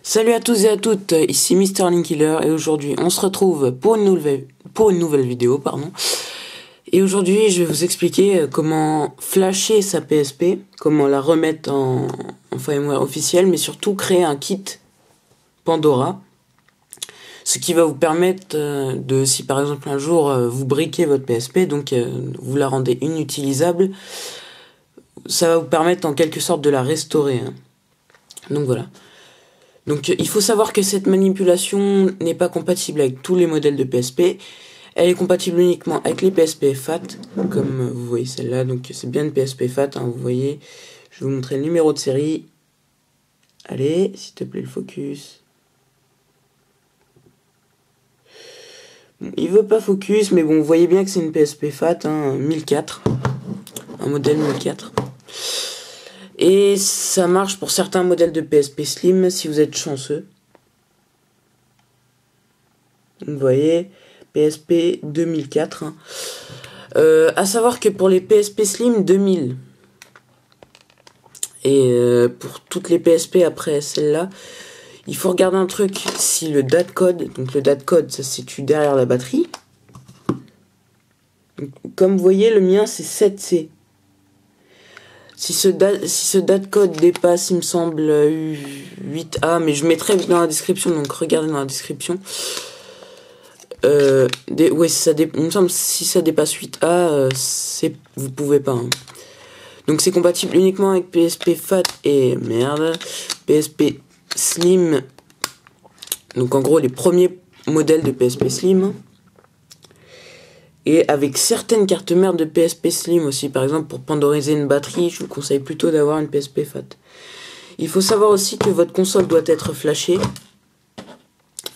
Salut à tous et à toutes, ici Mr Linkiller et aujourd'hui on se retrouve pour une nouvelle vidéo, pardon. Et aujourd'hui je vais vous expliquer comment flasher sa PSP, comment la remettre en firmware officiel, mais surtout créer un kit Pandora. Ce qui va vous permettre de, si par exemple un jour vous briquez votre PSP, donc vous la rendez inutilisable, ça va vous permettre en quelque sorte de la restaurer. Donc voilà. Donc il faut savoir que cette manipulation n'est pas compatible avec tous les modèles de PSP. Elle est compatible uniquement avec les PSP FAT, comme vous voyez celle-là. Donc c'est bien une PSP FAT, hein, vous voyez. Je vais vous montrer le numéro de série. Allez, s'il te plaît le focus. Bon, il veut pas focus, mais bon, vous voyez bien que c'est une PSP FAT, hein, 1004. Un modèle 1004. Et ça marche pour certains modèles de PSP Slim si vous êtes chanceux. Vous voyez, PSP 2004. À savoir que pour les PSP Slim 2000 et pour toutes les PSP après celle-là, il faut regarder un truc, si le datacode, donc le datacode ça se situe derrière la batterie. Donc, comme vous voyez, le mien c'est 7C. Si ce datacode dépasse, il me semble, 8A, mais je mettrai dans la description, donc regardez dans la description. Ouais, il me semble si ça dépasse 8A, vous pouvez pas. Hein. Donc c'est compatible uniquement avec PSP FAT et PSP Slim. Donc en gros les premiers modèles de PSP Slim. Et avec certaines cartes mères de PSP Slim aussi, par exemple pour pandoriser une batterie, je vous conseille plutôt d'avoir une PSP FAT. Il faut savoir aussi que votre console doit être flashée.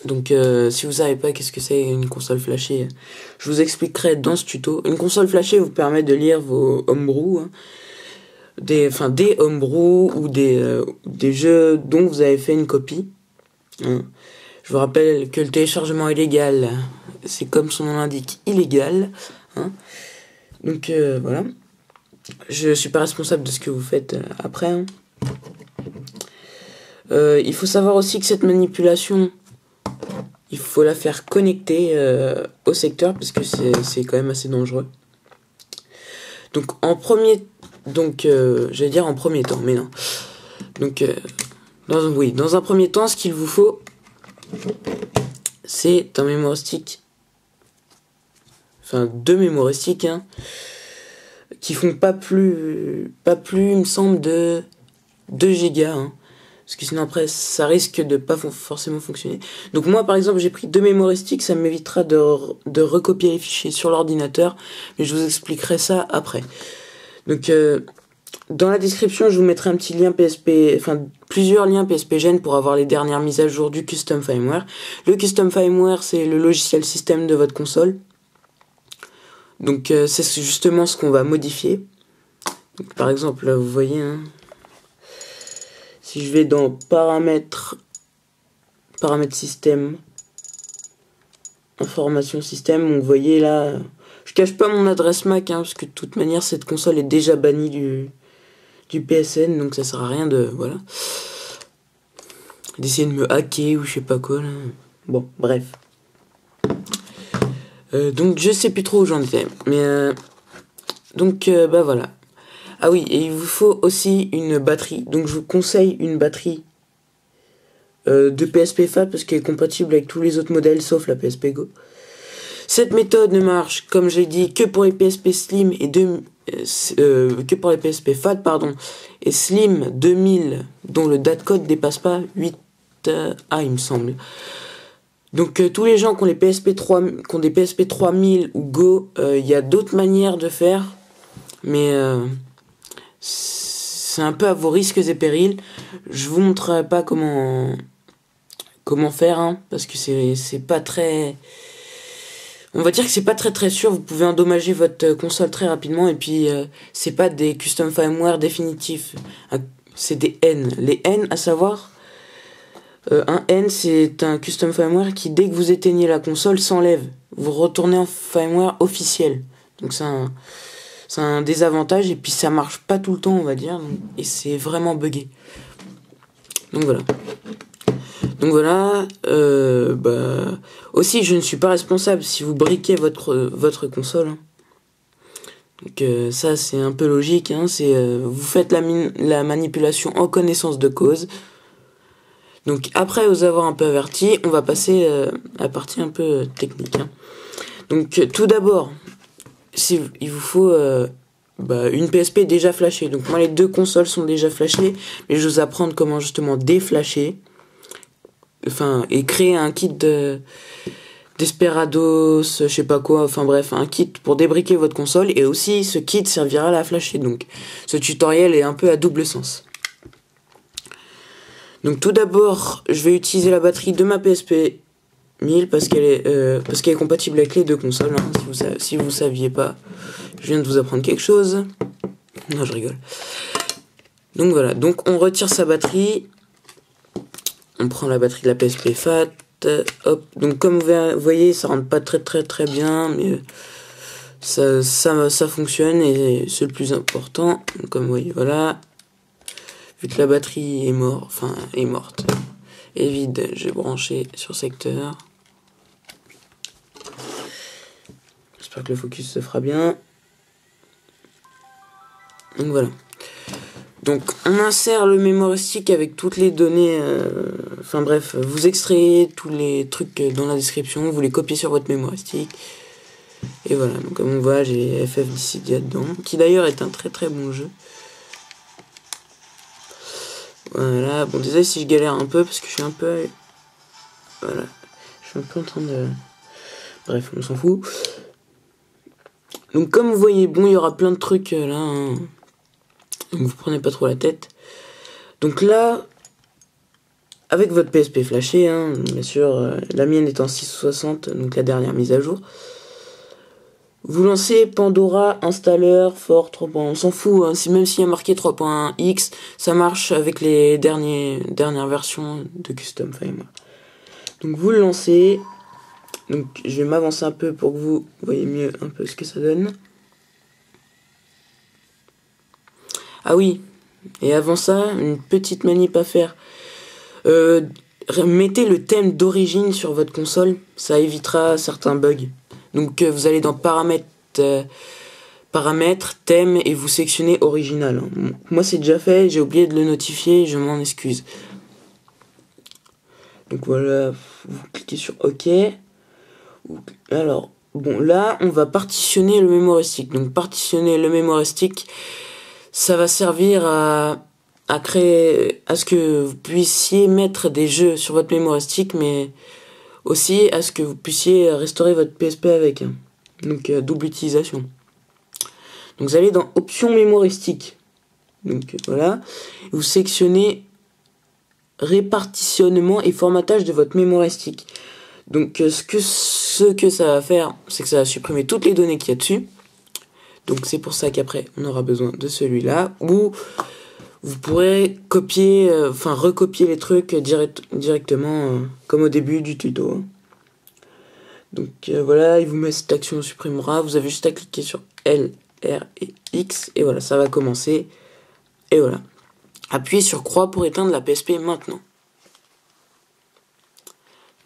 Donc si vous savez pas qu'est-ce que c'est une console flashée, je vous expliquerai dans ce tuto. Une console flashée vous permet de lire vos homebrew, hein, des homebrew ou des jeux dont vous avez fait une copie. Hein. Je vous rappelle que le téléchargement illégal, c'est comme son nom l'indique, illégal. Hein. Donc voilà. Je suis pas responsable de ce que vous faites après. Hein. Il faut savoir aussi que cette manipulation, il faut la faire connecter au secteur parce que c'est quand même assez dangereux. Donc j'allais dire en premier temps, mais non. Donc dans un premier temps, ce qu'il vous faut, c'est un memory stick, enfin deux memory sticks, hein, qui font pas plus, il me semble, de 2 Go, hein, parce que sinon après ça risque de pas forcément fonctionner. Donc moi par exemple j'ai pris 2 memory sticks, ça m'évitera de recopier les fichiers sur l'ordinateur, mais je vous expliquerai ça après. Donc dans la description, je vous mettrai un petit lien PSP, enfin plusieurs liens PSP Gen pour avoir les dernières mises à jour du Custom Firmware. Le Custom Firmware, c'est le logiciel système de votre console. Donc c'est justement ce qu'on va modifier. Donc, par exemple, là vous voyez, hein, si je vais dans paramètres système, information système, vous voyez là, je cache pas mon adresse MAC, hein, parce que de toute manière cette console est déjà bannie du PSN, donc ça sert à rien d'essayer de me hacker ou je sais pas quoi là. Bon, bref. Donc je sais plus trop où j'en étais, mais bah voilà. Ah oui, et il vous faut aussi une batterie. Donc je vous conseille une batterie de PSP FAT parce qu'elle est compatible avec tous les autres modèles sauf la PSP Go. Cette méthode ne marche, comme j'ai dit, que pour les PSP Slim et que pour les PSP FAT, pardon, et Slim 2000 dont le datacode dépasse pas 8A, il me semble. Donc tous les gens qui ont des PSP 3000 ou Go, il y a d'autres manières de faire, mais c'est un peu à vos risques et périls. Je vous montrerai pas comment faire, hein, parce que c'est pas très, on va dire que c'est pas très sûr. Vous pouvez endommager votre console très rapidement, et puis c'est pas des custom firmware définitifs, c'est des N. Les N, à savoir, un N, c'est un custom firmware qui, dès que vous éteignez la console, s'enlève. vous retournez en firmware officiel. Donc c'est un désavantage, et puis ça marche pas tout le temps, on va dire, et c'est vraiment buggé. Donc voilà. Aussi, je ne suis pas responsable si vous briquez votre console. Hein. Donc ça, c'est un peu logique. Hein. Vous faites la manipulation en connaissance de cause. Donc après vous avoir un peu averti, on va passer à la partie un peu technique. Hein. Donc tout d'abord, il vous faut une PSP déjà flashée. Donc moi, les deux consoles sont déjà flashées, mais je vais vous apprendre comment justement déflasher. Et créer un kit Desperados, je sais pas quoi, enfin bref, un kit pour débriquer votre console, et aussi ce kit servira à la flasher. Donc ce tutoriel est un peu à double sens. Donc tout d'abord, je vais utiliser la batterie de ma PSP 1000 parce qu'elle est compatible avec les deux consoles. Hein, si vous saviez pas, je viens de vous apprendre quelque chose. Non, je rigole. Donc voilà, donc on retire sa batterie. On prend la batterie de la PSP Fat, hop. Donc comme vous voyez, ça rentre pas très bien, mais ça fonctionne, et c'est le plus important. Donc, comme vous voyez, voilà. Vu que la batterie est morte et vide, j'ai branché sur secteur. J'espère que le focus se fera bien. Donc voilà. Donc on insère le memory stick avec toutes les données, vous extrayez tous les trucs dans la description, vous les copiez sur votre memory stick. Et voilà, donc comme on voit, j'ai FF Dissidia dedans, qui d'ailleurs est un très bon jeu. Voilà, bon désolé si je galère un peu, parce que je suis un peu... Voilà, je suis un peu en train de... Bref, on s'en fout. Donc comme vous voyez, bon, il y aura plein de trucs là, hein. Donc vous prenez pas trop la tête. Donc là, avec votre PSP flashée, hein, bien sûr, la mienne est en 660, donc la dernière mise à jour. Vous lancez Pandora, installeur, Fort 3.1, on s'en fout, hein, même s'il y a marqué 3.x, ça marche avec les dernières versions de Custom Firmware. Donc vous le lancez, donc je vais m'avancer un peu pour que vous voyez mieux un peu ce que ça donne. Ah oui, et avant ça, une petite manip à faire. Mettez le thème d'origine sur votre console, ça évitera certains bugs. Donc vous allez dans paramètres, thème, et vous sélectionnez original. Moi c'est déjà fait, j'ai oublié de le notifier, je m'en excuse. Donc voilà, vous cliquez sur OK. Alors, bon là on va partitionner le memory stick. Donc partitionner le memory stick, ça va servir à ce que vous puissiez mettre des jeux sur votre memory stick, mais aussi à ce que vous puissiez restaurer votre PSP avec. Donc double utilisation. Donc vous allez dans options memory stick. Donc voilà, vous sélectionnez répartitionnement et formatage de votre memory stick. Donc ce que ça va faire, c'est que ça va supprimer toutes les données qu'il y a dessus. Donc c'est pour ça qu'après on aura besoin de celui-là, où vous pourrez recopier les trucs directement comme au début du tuto. Donc voilà, il vous met cette action supprimera, vous avez juste à cliquer sur L, R et X, et voilà, ça va commencer. Et voilà. Appuyez sur croix pour éteindre la PSP maintenant.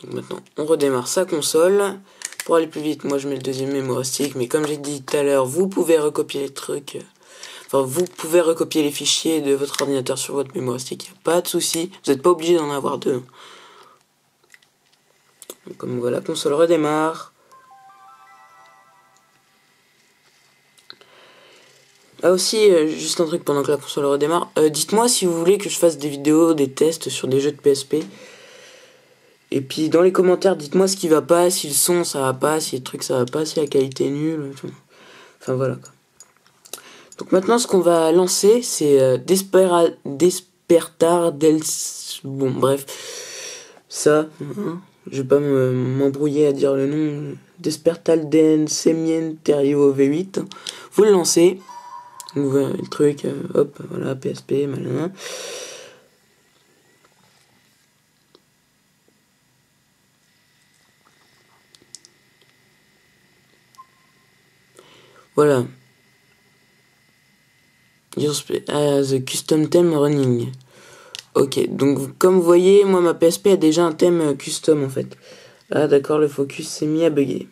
Donc maintenant, on redémarre sa console. Pour aller plus vite, moi je mets le deuxième memory stick, mais comme j'ai dit tout à l'heure, vous pouvez recopier les trucs. Vous pouvez recopier les fichiers de votre ordinateur sur votre memory stick, il n'y a pas de souci. Vous n'êtes pas obligé d'en avoir deux. Donc, comme on voit, la console redémarre. Ah aussi, juste un truc pendant que la console redémarre. Dites-moi si vous voulez que je fasse des vidéos, des tests sur des jeux de PSP. Et puis dans les commentaires, dites-moi ce qui va pas, si le son ça va pas, si les trucs ça va pas, si la qualité est nulle. Enfin voilà quoi. Donc maintenant ce qu'on va lancer c'est Despertar del... Bon bref. Ça, hein, je vais pas m'embrouiller à dire le nom. Despertal del Cementerio V8. Vous le lancez. Vous voyez le truc, hop, voilà, PSP, malin. Voilà. The custom theme running. Ok, donc comme vous voyez, moi ma PSP a déjà un thème custom en fait. Ah d'accord, le focus s'est mis à bugger.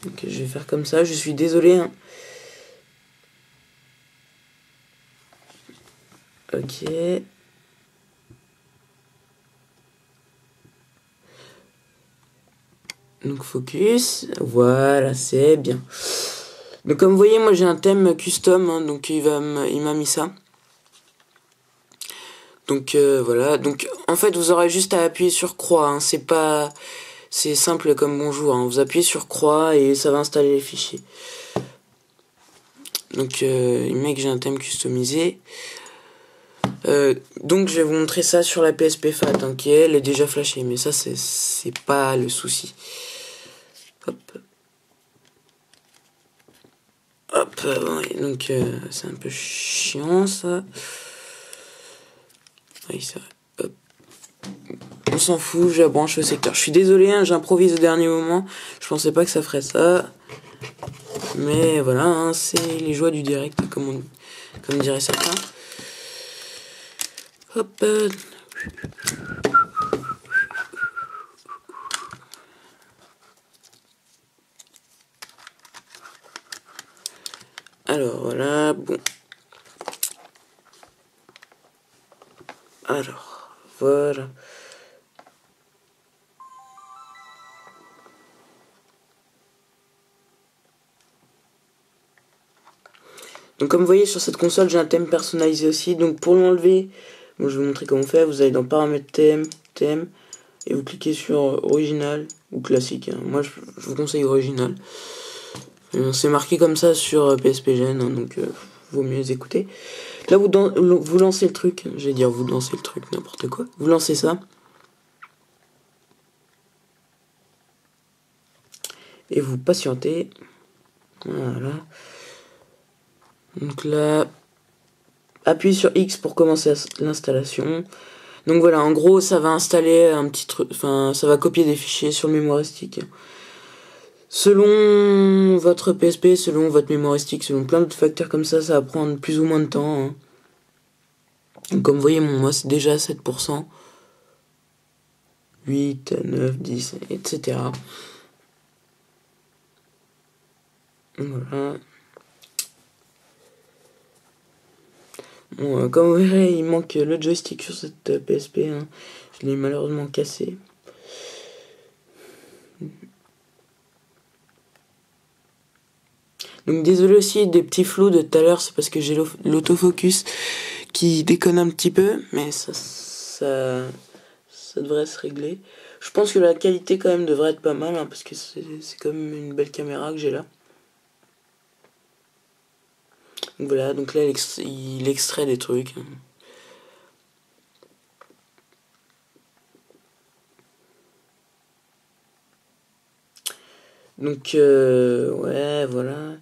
Ok, je vais faire comme ça, je suis désolé. Hein. Ok. Donc focus, voilà, c'est bien. Donc comme vous voyez, moi j'ai un thème custom, hein, donc il m'a mis ça. Donc voilà, donc en fait vous aurez juste à appuyer sur croix, hein, c'est simple comme bonjour, hein, vous appuyez sur croix et ça va installer les fichiers. Donc il met que j'ai un thème customisé. Donc je vais vous montrer ça sur la PSP Fat, hein, qui elle est déjà flashée, mais ça c'est pas le souci. Hop. Hop, ouais, donc c'est un peu chiant ça. Oui, ça. Hop. On s'en fout, je la branche au secteur. Je suis désolé, hein, j'improvise au dernier moment. Je pensais pas que ça ferait ça. Mais voilà, hein, c'est les joies du direct, comme diraient certains. Hop. Alors voilà, bon. Alors, voilà. Donc comme vous voyez sur cette console j'ai un thème personnalisé aussi. Donc pour l'enlever, bon, je vais vous montrer comment on fait. Vous allez dans paramètres thème, et vous cliquez sur original ou classique. Hein. Moi je vous conseille original. C'est marqué comme ça sur PSP Gen, hein, donc vaut mieux les écouter. Là vous lancez le truc, je vais dire vous lancez le truc, n'importe quoi. Vous lancez ça. Et vous patientez. Voilà. Donc là, appuyez sur X pour commencer l'installation. Donc voilà, en gros, ça va installer un petit truc, enfin, ça va copier des fichiers sur le mémoire stick. Selon votre PSP, selon votre mémoire stick, selon plein d'autres facteurs comme ça va prendre plus ou moins de temps. Hein. Donc, comme vous voyez, moi c'est déjà 7%. 8, 9, 10, etc. Voilà. Bon, comme vous verrez, il manque le joystick sur cette PSP. Hein. Je l'ai malheureusement cassé. Donc désolé aussi des petits flous de tout à l'heure, c'est parce que j'ai l'autofocus qui déconne un petit peu, mais ça devrait se régler. Je pense que la qualité quand même devrait être pas mal, hein, parce que c'est quand même une belle caméra que j'ai là. Donc voilà, donc là il extrait des trucs. Donc ouais, voilà.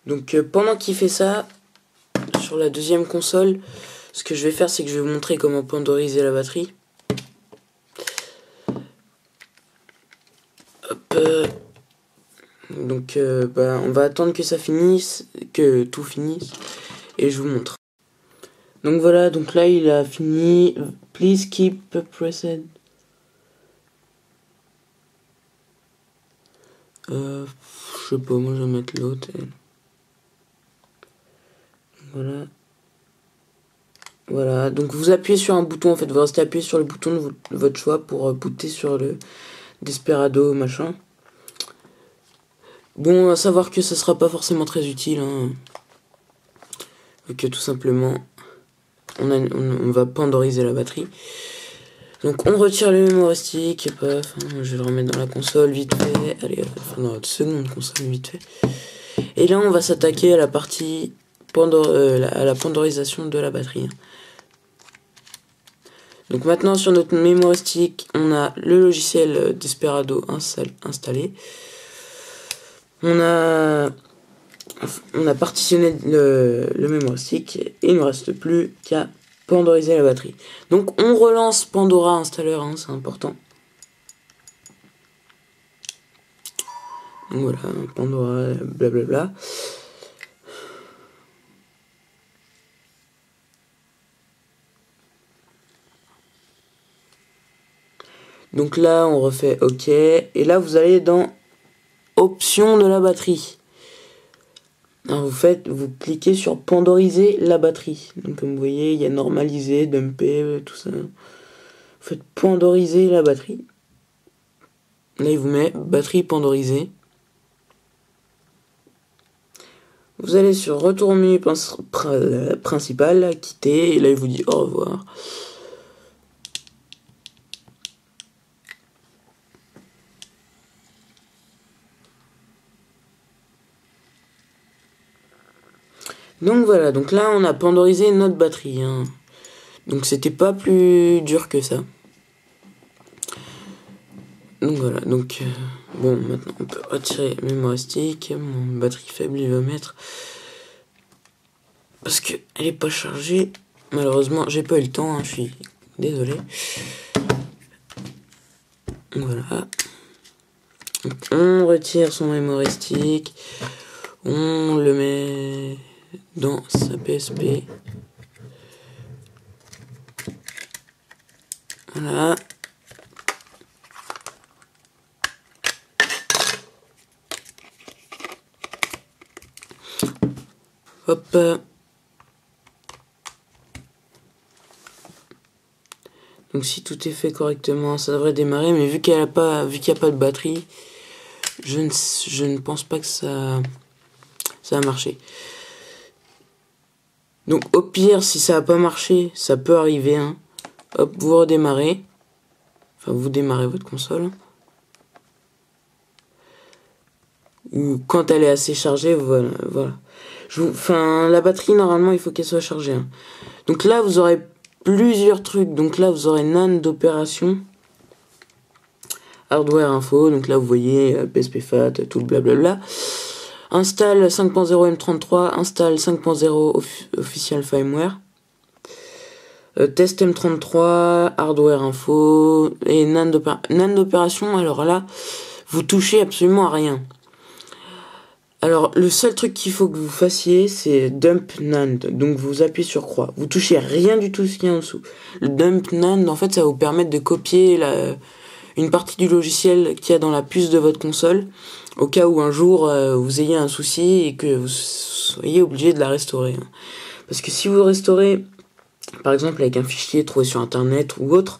Donc pendant qu'il fait ça, sur la deuxième console, ce que je vais faire, c'est que je vais vous montrer comment pandoriser la batterie. Hop. Donc on va attendre que ça finisse, que tout finisse, et je vous montre. Donc voilà, donc là il a fini. Please keep pressed. Je sais pas, moi je vais mettre l'autre. Voilà. Voilà, donc vous appuyez sur un bouton, en fait, vous restez appuyé sur le bouton de votre choix pour booter sur le Desperado machin. Bon, à savoir que ça sera pas forcément très utile, hein, vu que tout simplement on va pandoriser la batterie. Donc on retire le mémoire stick, paf, hein, je vais le remettre dans la console vite fait, allez, enfin dans la seconde console vite fait. Et là on va s'attaquer à la partie à la pandorisation de la batterie. Donc maintenant sur notre mémoire stick, on a le logiciel Desperado installé. On a partitionné le mémoire stick et il ne reste plus qu'à pandoriser la batterie. Donc on relance Pandora installeur, hein, c'est important. Donc voilà, Pandora, blablabla. Donc là, on refait OK. Et là, vous allez dans Options de la batterie. Alors vous cliquez sur Pandoriser la batterie. Donc comme vous voyez, il y a Normaliser, Dumper, tout ça. Vous faites Pandoriser la batterie. Là, il vous met Batterie pandorisée. Vous allez sur Retour au menu principal, quitter, et là, il vous dit au revoir. Donc voilà, donc là on a pandorisé notre batterie. Hein. Donc c'était pas plus dur que ça. Donc voilà, donc bon, maintenant on peut retirer mémoire stick. Mon batterie faible il va mettre. Parce que elle est pas chargée. Malheureusement, j'ai pas eu le temps, hein, je suis désolé. Voilà. Donc, on retire son mémoire stick. On le met dans sa PSP. Voilà. Hop. Donc si tout est fait correctement, ça devrait démarrer. Mais vu qu'il n'y a pas de batterie, je ne pense pas que ça va marcher. Donc au pire, si ça n'a pas marché, ça peut arriver. Hein. Hop, vous redémarrez. Enfin, vous démarrez votre console. Ou quand elle est assez chargée, voilà. La batterie, normalement, il faut qu'elle soit chargée. Hein. Donc là, vous aurez plusieurs trucs. Donc là, vous aurez NAND d'opération. Hardware info. Donc là, vous voyez PSP FAT, tout le blablabla. Install 5.0 M33. Install 5.0 official firmware. Test M33. Hardware info. Et NAND d'opération. Alors là, vous touchez absolument à rien. Alors, le seul truc qu'il faut que vous fassiez, c'est Dump NAND. Donc, vous appuyez sur croix. Vous touchez rien du tout ce qu'il y a en dessous. Le Dump NAND, en fait, ça va vous permettre de copier une partie du logiciel qu'il y a dans la puce de votre console, au cas où un jour, vous ayez un souci et que vous soyez obligé de la restaurer. Parce que si vous restaurez, par exemple, avec un fichier trouvé sur Internet ou autre,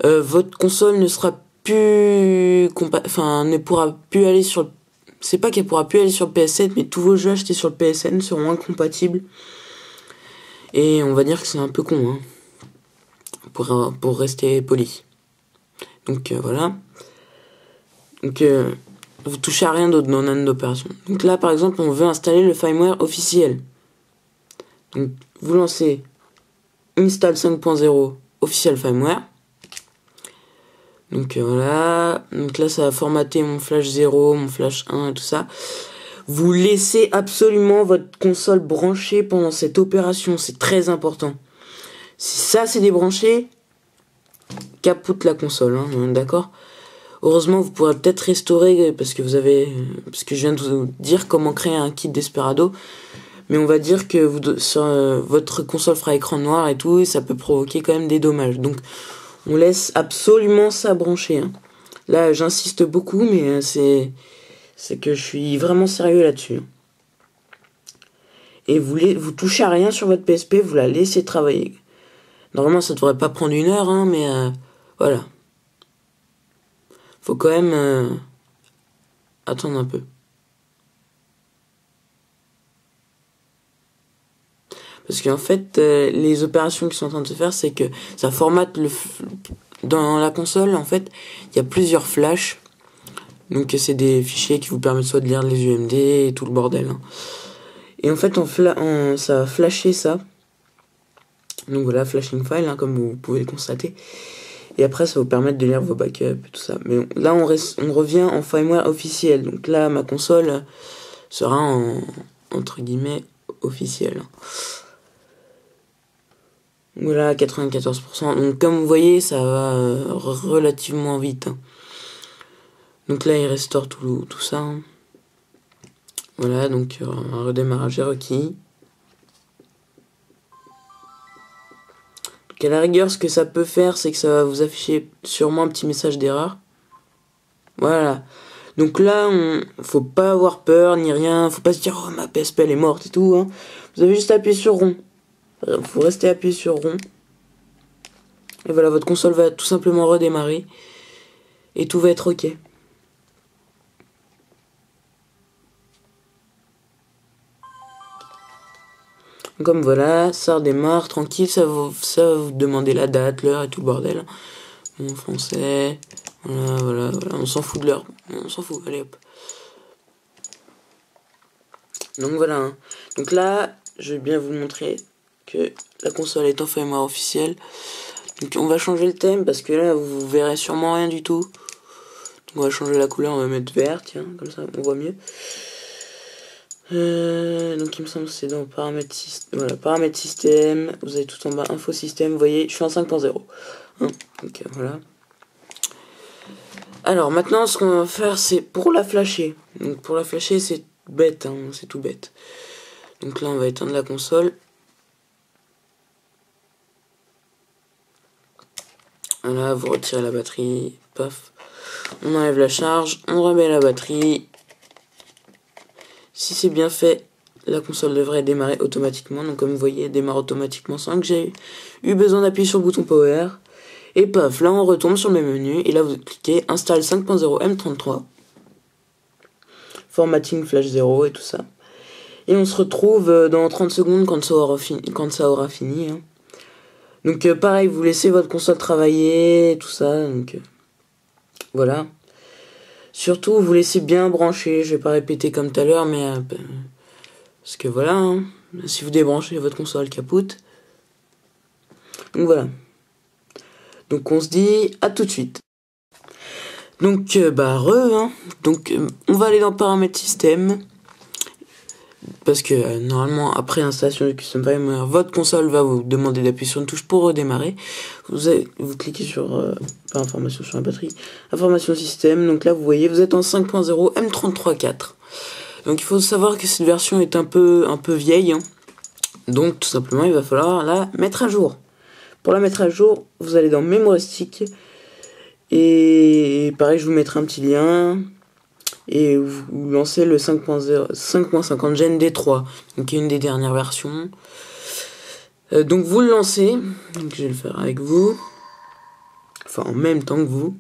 votre console ne sera plus... ne pourra plus aller sur le... C'est pas qu'elle pourra plus aller sur le PS7, mais tous vos jeux achetés sur le PSN seront incompatibles. Et on va dire que c'est un peu con, hein, pour rester poli. Donc voilà. Donc vous touchez à rien d'autre dans NAND d'opération. Donc là, par exemple, on veut installer le firmware officiel. Donc vous lancez Install 5.0 official firmware. Donc voilà, donc là ça va formater mon flash 0, mon flash 1 et tout ça. Vous laissez absolument votre console branchée pendant cette opération, c'est très important. Si ça c'est débranché, capote la console, hein, d'accord. Heureusement vous pourrez peut-être restaurer parce que je viens de vous dire comment créer un kit Desperado. Mais on va dire que votre console fera écran noir et tout, et ça peut provoquer quand même des dommages. Donc on laisse absolument ça branché. Hein. Là, j'insiste beaucoup, mais c'est que je suis vraiment sérieux là-dessus. Et vous touchez à rien sur votre PSP, vous la laissez travailler. Normalement, ça devrait pas prendre 1 heure, hein, mais voilà. Faut quand même attendre un peu. Parce qu'en fait, les opérations qui sont en train de se faire, c'est que ça formate dans la console, en fait, il y a plusieurs flashs. Donc c'est des fichiers qui vous permettent soit de lire les UMD et tout le bordel. Hein. Et en fait, ça va flasher ça. Donc voilà, flashing file, hein, comme vous pouvez le constater. Et après, ça va vous permettre de lire vos backups et tout ça. Mais là, on revient en firmware officiel. Donc là, ma console sera entre guillemets officielle. Voilà, 94%. Donc comme vous voyez, ça va relativement vite. Hein. Donc là il restaure tout ça. Hein. Voilà, donc un redémarrage est requis. Donc à la rigueur, ce que ça peut faire, c'est que ça va vous afficher sûrement un petit message d'erreur. Voilà. Donc là, faut pas avoir peur ni rien. Faut pas se dire, oh ma PSP elle est morte et tout. Hein. Vous avez juste appuyé sur rond. Vous restez appuyé sur rond. Et voilà, votre console va tout simplement redémarrer. Et tout va être ok. Comme voilà, ça redémarre tranquille, ça va vous demander la date, l'heure et tout le bordel. Bon, français, voilà, on s'en fout de l'heure, on s'en fout, allez hop. Donc voilà, hein. Donc là, je vais bien vous montrer que la console est en firmware officiel. Donc on va changer le thème parce que là, vous verrez sûrement rien du tout. Donc on va changer la couleur, on va mettre vert, tiens, comme ça on voit mieux. Donc il me semble que c'est dans paramètres système. Voilà, paramètres système. Vous avez tout en bas info système. Vous voyez, je suis en 5.0. Hein, donc voilà. Alors maintenant, ce qu'on va faire, c'est pour la flasher. Donc pour la flasher, c'est bête, hein, c'est tout bête. Donc là, on va éteindre la console. Voilà, vous retirez la batterie. Paf. On enlève la charge. On remet la batterie. Si c'est bien fait, la console devrait démarrer automatiquement. Donc comme vous voyez, elle démarre automatiquement sans que j'ai eu besoin d'appuyer sur le bouton Power. Et paf, là on retombe sur le même menu. Et là vous cliquez Install 5.0 M33. Formatting Flash 0 et tout ça. Et on se retrouve dans 30 secondes quand ça aura fini. Hein. Donc pareil, vous laissez votre console travailler, tout ça. Donc voilà. Surtout, vous laissez bien brancher. Je vais pas répéter comme tout à l'heure, mais... parce que voilà, hein, si vous débranchez votre console, capote. Donc voilà. Donc on se dit à tout de suite. Donc hein. Donc on va aller dans paramètres système. Parce que normalement après l'installation du custom firmware, votre console va vous demander d'appuyer sur une touche pour redémarrer. Vous cliquez sur pas information sur la batterie, information système. Donc là vous voyez, vous êtes en 5.0 M33.4. Donc il faut savoir que cette version est un peu vieille. Hein. Donc tout simplement il va falloir la mettre à jour. Pour la mettre à jour, vous allez dans Memory Stick. Et pareil, je vous mettrai un petit lien. Et vous lancez le 5.50 Gen D3. Donc qui est une des dernières versions. Donc vous le lancez. Donc je vais le faire avec vous. Enfin en même temps que vous.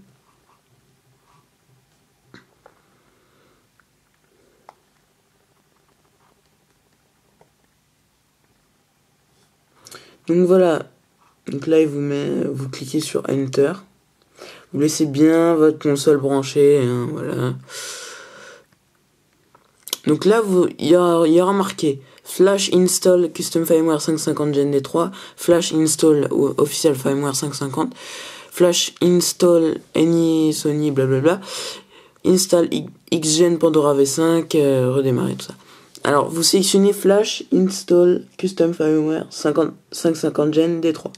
Donc voilà. Donc là, vous cliquez sur Enter. Vous laissez bien votre console branchée, hein, voilà. Donc là, il y aura marqué Flash Install Custom Firmware 550 Gen D3, Flash Install Official Firmware 550, Flash Install Any Sony, blablabla, Install Xgen Pandora V5, redémarrer tout ça. Alors, vous sélectionnez Flash Install Custom Firmware 550 Gen D3.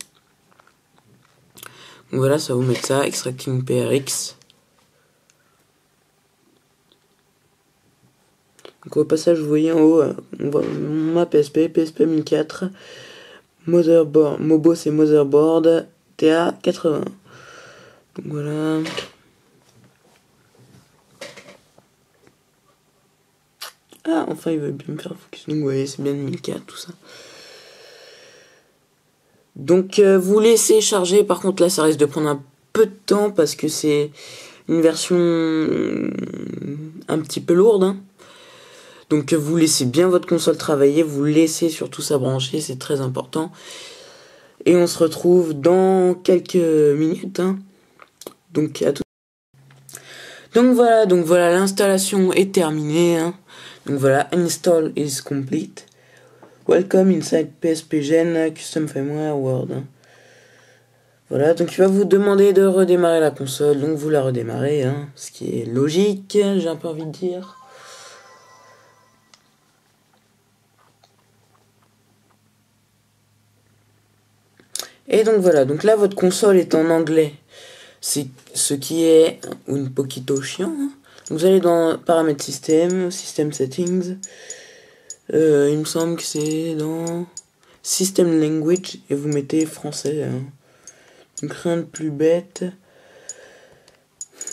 Donc voilà, ça va vous mettre ça, Extracting PRX. Donc au passage, vous voyez en haut, on voit ma PSP 1004, motherboard, Mobos et motherboard, TA80. Donc voilà. Ah, enfin, il veut bien me faire focus. Donc vous voyez, c'est bien 1004, tout ça. Donc vous laissez charger, par contre là ça risque de prendre un peu de temps parce que c'est une version un petit peu lourde. Hein. Donc vous laissez bien votre console travailler, vous laissez surtout ça brancher, c'est très important. Et on se retrouve dans quelques minutes. Hein. Donc à tout. Donc voilà, l'installation est terminée. Hein. Donc voilà, install is complete. Welcome inside PSP Gen Custom Firmware World. Voilà, donc il va vous demander de redémarrer la console, donc vous la redémarrez, hein, ce qui est logique, j'ai un peu envie de dire. Et donc voilà, donc là votre console est en anglais, c'est ce qui est un poquito chiant, hein, Vous allez dans paramètres système, system settings. Il me semble que c'est dans system language et vous mettez français. Hein. Donc rien de plus bête.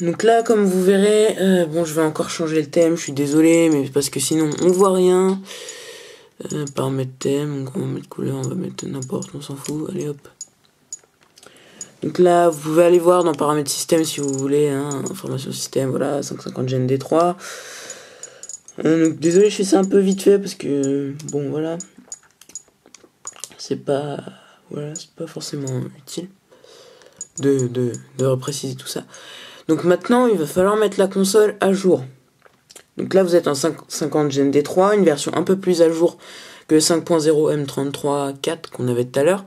Donc là, comme vous verrez, bon, je vais encore changer le thème. Je suis désolé, mais parce que sinon on voit rien. Paramètres thème, donc on va mettre couleur, on va mettre n'importe, on s'en fout. Allez hop. Donc là, vous pouvez aller voir dans paramètres système si vous voulez, hein, information système, voilà, 550 Gen D3. Donc désolé, je fais ça un peu vite fait parce que, bon, voilà, c'est pas forcément utile de repréciser tout ça. Donc maintenant, il va falloir mettre la console à jour. Donc là, vous êtes en 50 Gen D3, une version un peu plus à jour que 5.0 M33.4 qu'on avait tout à l'heure.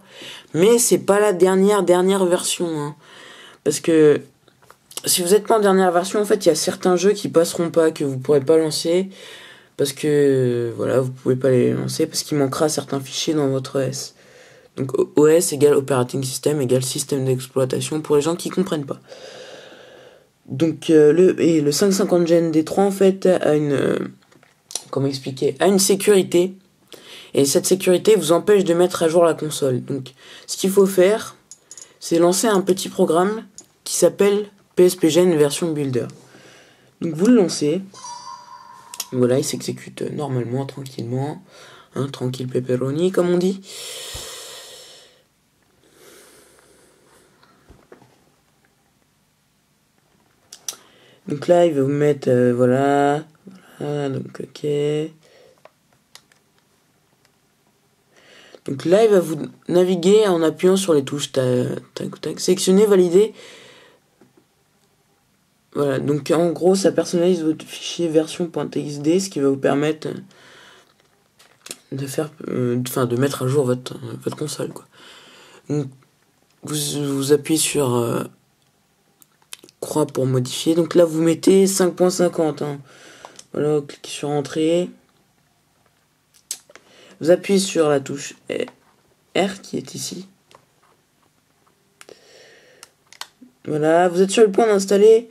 Mais c'est pas la dernière version. Hein. Parce que si vous n'êtes pas en dernière version, en fait, il y a certains jeux qui passeront pas, que vous pourrez pas lancer. Parce que, voilà, vous pouvez pas les lancer parce qu'il manquera certains fichiers dans votre OS. Donc OS égale Operating System égale système d'exploitation pour les gens qui comprennent pas. Donc le 550 Gen D3 en fait a une sécurité. Et cette sécurité vous empêche de mettre à jour la console. Donc, ce qu'il faut faire, c'est lancer un petit programme qui s'appelle PSPGen version builder. Donc, vous le lancez. Voilà, il s'exécute normalement, tranquillement. Hein, tranquille pepperoni, comme on dit. Donc là, il va vous mettre, voilà, donc ok. Donc là, il va vous naviguer en appuyant sur les touches tac, sélectionner, valider. Voilà, donc en gros, ça personnalise votre fichier version.txd, ce qui va vous permettre de faire, de mettre à jour votre console, quoi. Donc, vous appuyez sur croix pour modifier. Donc là, vous mettez 5.50. Hein. Voilà, cliquez sur Entrée. Vous appuyez sur la touche R qui est ici. Voilà, vous êtes sur le point d'installer.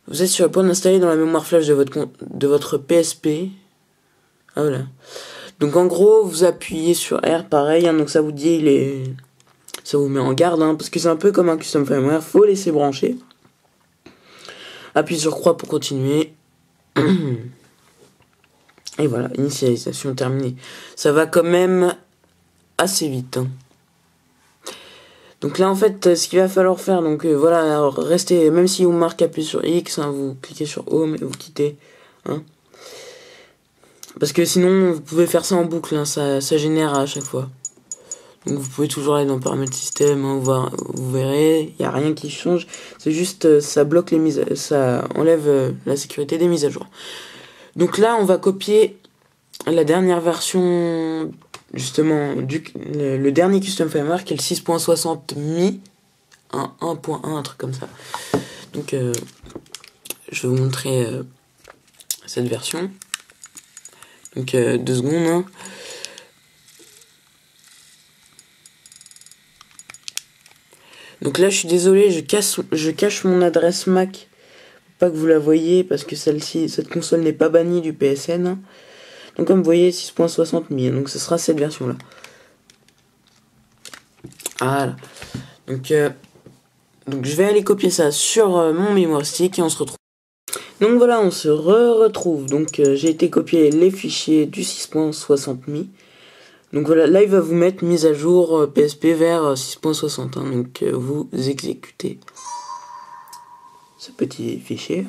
Vous êtes sur le point d'installer dans la mémoire flash de votre PSP. Ah voilà. Donc en gros, vous appuyez sur R, pareil. Hein, donc ça vous dit ça vous met en garde, hein, parce que c'est un peu comme un custom firmware. Faut laisser brancher. Appuyez sur croix pour continuer. Et voilà, initialisation terminée. Ça va quand même assez vite. Hein. Donc là, en fait, ce qu'il va falloir faire, donc voilà, alors restez, même si on marque appuyer sur X, hein, vous cliquez sur Home et vous quittez. Hein. Parce que sinon, vous pouvez faire ça en boucle, hein, ça génère à chaque fois. Donc vous pouvez toujours aller dans paramètres système, hein, vous verrez, il n'y a rien qui change. C'est juste, ça bloque ça enlève la sécurité des mises à jour. Donc là, on va copier la dernière version, justement, le dernier custom firmware, qui est le 6.60 Mi, 1.1, un truc comme ça. Donc, je vais vous montrer cette version. Donc, 2 secondes. Hein. Donc là, je suis désolé, je cache mon adresse Mac. Pas que vous la voyez parce que cette console n'est pas bannie du PSN. Donc comme vous voyez 6.60 Mi, donc ce sera cette version là. Voilà. Donc je vais aller copier ça sur mon mémoire stick et on se retrouve. Donc voilà, on se retrouve. Donc j'ai été copier les fichiers du 6.60 Mi. Donc voilà, là il va vous mettre mise à jour PSP vers 6.60. Hein, donc vous exécutez ce petit fichier.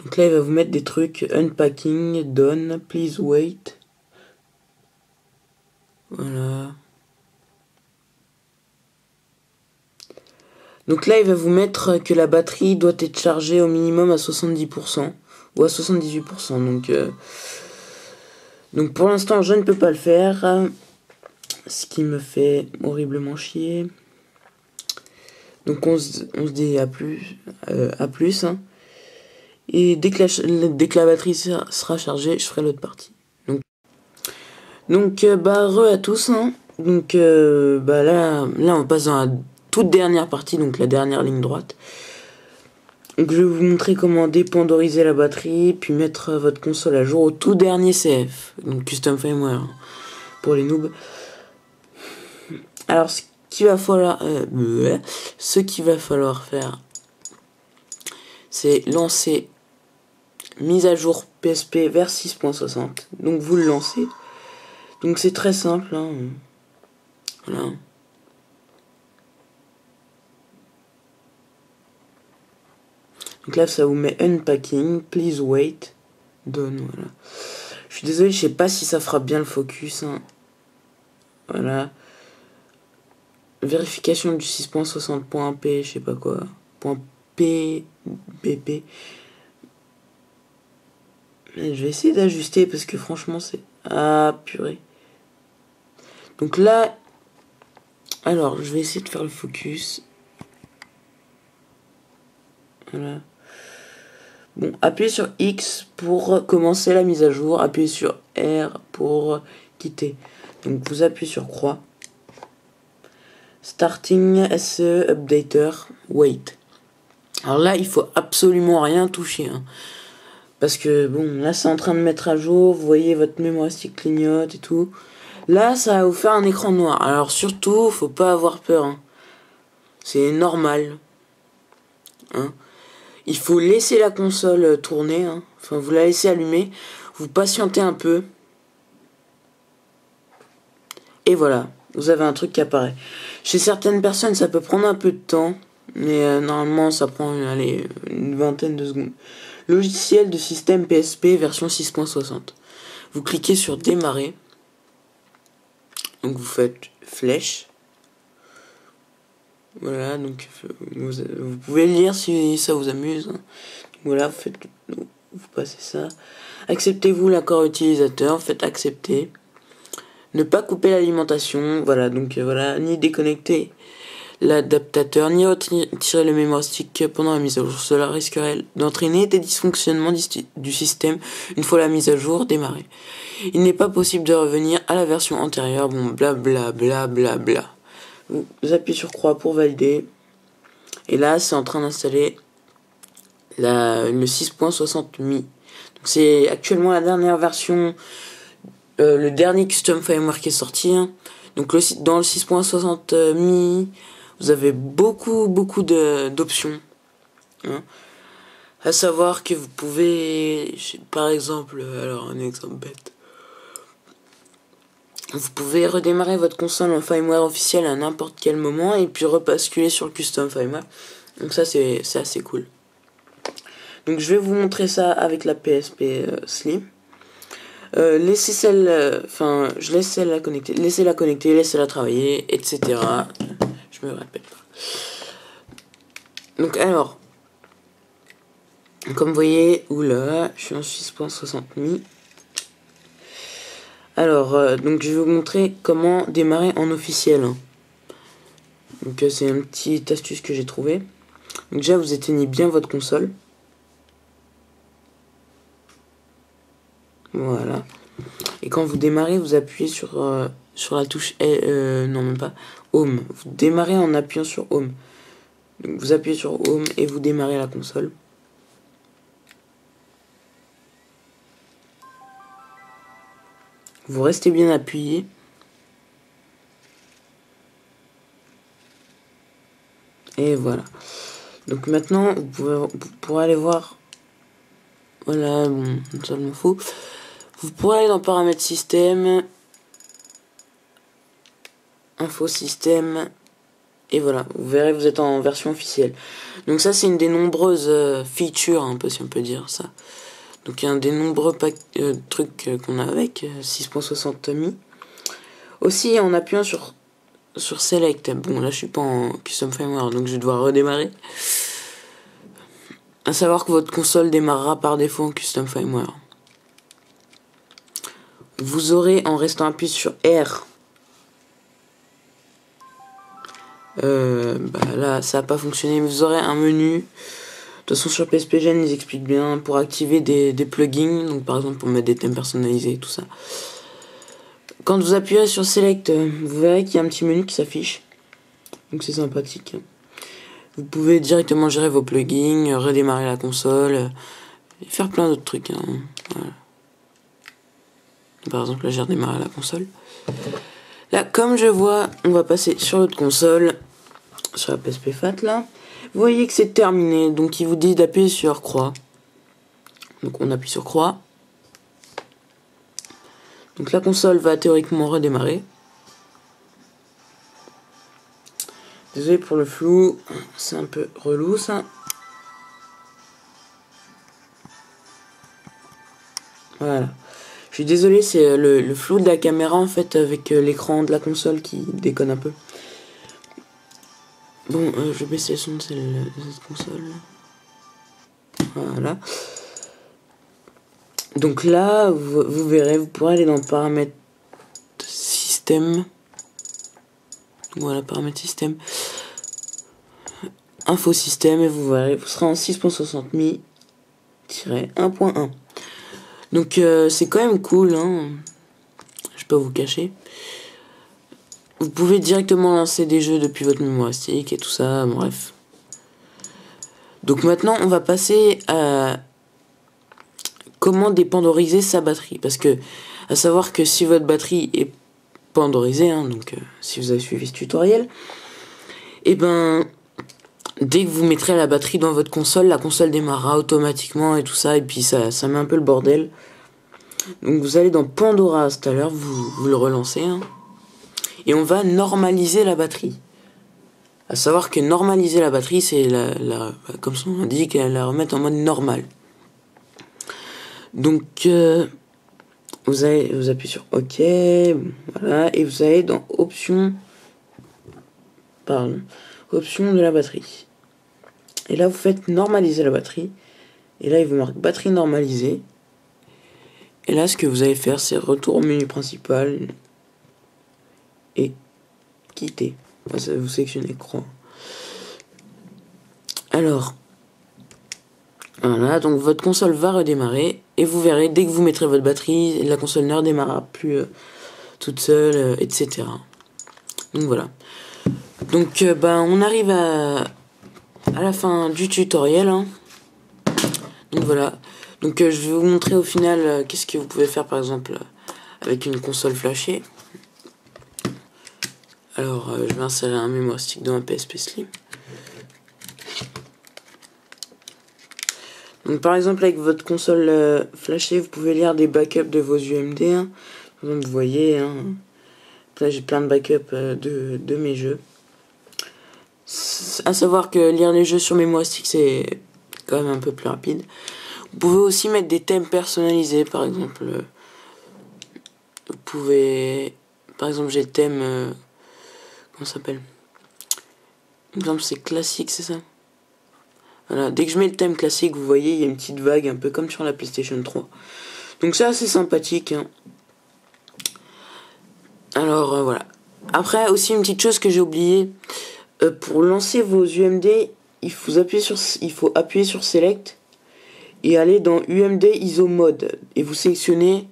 Donc là, il va vous mettre des trucs unpacking, done, please wait. Voilà. Donc là, il va vous mettre que la batterie doit être chargée au minimum à 70% ou à 78%. Donc pour l'instant, je ne peux pas le faire. Ce qui me fait horriblement chier. Donc on se dit à plus. Hein. Et dès que la batterie sera chargée, je ferai l'autre partie. Donc re à tous. Hein. Donc là on passe dans la toute dernière partie, donc la dernière ligne droite. Donc je vais vous montrer comment dépendoriser la batterie, puis mettre votre console à jour au tout dernier CF, donc Custom Firmware, pour les noobs. Alors ce qu'il va falloir faire, c'est lancer mise à jour PSP vers 6.60. Donc vous le lancez. Donc c'est très simple, hein. Voilà. Donc là ça vous met unpacking, please wait, done, voilà. Je suis désolé, je sais pas si ça fera bien le focus, hein. Voilà. Vérification du 6.60.p, je sais pas quoi. .p, BP. Je vais essayer d'ajuster parce que franchement c'est... Ah purée. Donc là... Alors je vais essayer de faire le focus. Voilà. Bon, appuyez sur X pour commencer la mise à jour. Appuyez sur R pour quitter. Donc vous appuyez sur croix. Starting SE Updater. Wait. Alors là, il faut absolument rien toucher, hein. Parce que bon, là c'est en train de mettre à jour. Vous voyez votre mémoire stick clignote et tout. Là, ça va vous faire un écran noir. Alors surtout, faut pas avoir peur, hein. C'est normal. Hein. Il faut laisser la console tourner, hein. Enfin, vous la laissez allumer. Vous patientez un peu. Et voilà, vous avez un truc qui apparaît. Chez certaines personnes, ça peut prendre un peu de temps. Mais normalement, ça prend allez, une vingtaine de secondes. Logiciel de système PSP version 6.60. Vous cliquez sur démarrer. Donc vous faites flèche. Voilà, donc vous pouvez lire si ça vous amuse. Voilà, vous passez ça. Acceptez-vous l'accord utilisateur, faites accepter. Ne pas couper l'alimentation, voilà, donc voilà, ni déconnecter l'adaptateur, ni retirer le mémoire stick pendant la mise à jour. Cela risquerait d'entraîner des dysfonctionnements du système une fois la mise à jour démarrée. Il n'est pas possible de revenir à la version antérieure, bon, blabla, blabla, bla. Vous appuyez sur croix pour valider. Et là, c'est en train d'installer le 6.60 Mi. Donc c'est actuellement la dernière version, le dernier Custom Firmware qui est sorti, hein. Donc dans le 6.60 Mi, vous avez beaucoup d'options, hein. À savoir que vous pouvez, par exemple, alors un exemple bête, vous pouvez redémarrer votre console en firmware officiel à n'importe quel moment et puis repasculer sur le Custom Firmware. Donc ça c'est assez cool. Donc je vais vous montrer ça avec la PSP Slim. Laissez celle, je laisse celle-là connecter, laissez-la connecter, laissez-la travailler, etc. Je me répète pas. Donc alors, comme vous voyez, oula, je suis en 6.60 Mi. Alors, donc je vais vous montrer comment démarrer en officiel, hein. Donc c'est une petite astuce que j'ai trouvé. Donc déjà vous éteignez bien votre console. Voilà. Et quand vous démarrez, vous appuyez sur la touche non même pas Home. Vous démarrez en appuyant sur Home. Donc vous appuyez sur Home et vous démarrez la console. Vous restez bien appuyé. Et voilà. Donc maintenant, vous pourrez aller voir. Voilà, bon, ça me fout. Vous pourrez aller dans paramètres système, info système, et voilà. Vous verrez, vous êtes en version officielle. Donc ça, c'est une des nombreuses features, un peu si on peut dire ça. Donc il y a un des nombreux trucs qu'on a avec 6.60 Mi. Aussi, en appuyant sur Select. Bon, là je suis pas en Custom Firmware, donc je vais devoir redémarrer. À savoir que votre console démarrera par défaut en Custom Firmware. Vous aurez, en restant appuyé sur R, là ça n'a pas fonctionné, mais vous aurez un menu. De toute façon sur PSP Gen ils expliquent bien pour activer des plugins, donc par exemple pour mettre des thèmes personnalisés, tout ça. Quand vous appuyez sur Select, vous verrez qu'il y a un petit menu qui s'affiche. Donc c'est sympathique. Vous pouvez directement gérer vos plugins, redémarrer la console, et faire plein d'autres trucs. Hein. Voilà. Par exemple, là j'ai redémarré la console. Là, comme je vois, on va passer sur l'autre console, sur la PSP Fat là. Vous voyez que c'est terminé, donc il vous dit d'appuyer sur croix. Donc on appuie sur croix. Donc la console va théoriquement redémarrer. Désolé pour le flou, c'est un peu relou ça. Voilà. Je suis désolé, c'est le flou de la caméra en fait avec l'écran de la console qui déconne un peu. Bon, je vais baisser le son de cette console. Voilà. Donc là, vous verrez, vous pourrez aller dans paramètres système. Voilà, paramètres système. Info système et vous verrez, vous serez en 6.60.1.1. Donc c'est quand même cool, hein. Je vais pas vous cacher. Vous pouvez directement lancer des jeux depuis votre mémoire stick et tout ça, bref. Donc maintenant, on va passer à comment dépandoriser sa batterie. Parce que, à savoir que si votre batterie est pandorisée, hein, donc si vous avez suivi ce tutoriel, et ben, dès que vous mettrez la batterie dans votre console, la console démarrera automatiquement et tout ça, et puis ça met un peu le bordel. Donc vous allez dans Pandora Installer, vous le relancez, hein, et on va normaliser la batterie. À savoir que normaliser la batterie, c'est comme son nom indique, la remettre en mode normal. Donc vous appuyez sur OK, voilà, et vous allez dans option de la batterie. Et là vous faites normaliser la batterie. Et là il vous marque batterie normalisée. Et là ce que vous allez faire, c'est retour au menu principal et quitter. Enfin, vous sélectionnez croix. Alors voilà, donc votre console va redémarrer et vous verrez, dès que vous mettrez votre batterie, la console ne redémarrera plus toute seule, etc. Donc voilà. Donc on arrive à la fin du tutoriel, hein. Donc voilà. Donc je vais vous montrer au final qu'est-ce que vous pouvez faire par exemple avec une console flashée. Alors je vais insérer un mémoire stick dans un PSP Slim. Donc par exemple avec votre console flashée, vous pouvez lire des backups de vos UMD, hein. Par exemple, vous voyez, hein, là j'ai plein de backups de mes jeux. À savoir que lire les jeux sur mémoire stick c'est quand même un peu plus rapide. Vous pouvez aussi mettre des thèmes personnalisés, par exemple. Vous pouvez, par exemple, j'ai le thème, comment ça s'appelle? Par exemple, c'est classique, c'est ça? Voilà, dès que je mets le thème classique, vous voyez, il y a une petite vague, un peu comme sur la PlayStation 3. Donc ça, c'est sympathique, hein. Alors, voilà. Après, aussi une petite chose que j'ai oublié. Pour lancer vos UMD, il faut appuyer sur Select et aller dans UMD ISO Mode. Et vous sélectionnez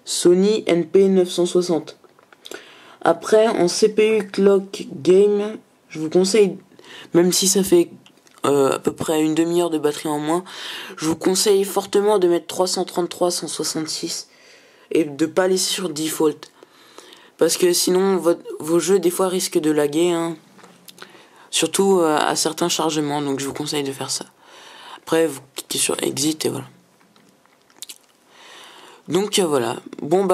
Sony NP960. Après, en CPU Clock Game, je vous conseille, même si ça fait à peu près une demi-heure de batterie en moins, je vous conseille fortement de mettre 333 166 et de pas laisser sur Default. Parce que sinon, vos jeux, des fois, risquent de laguer, hein. Surtout à certains chargements, donc je vous conseille de faire ça. Après, vous cliquez sur Exit et voilà. Donc voilà. Bon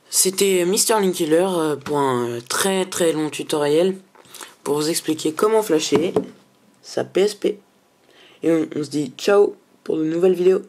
c'était Mr. Linkiller pour un très très long tutoriel pour vous expliquer comment flasher sa PSP. Et on se dit ciao pour de nouvelles vidéos.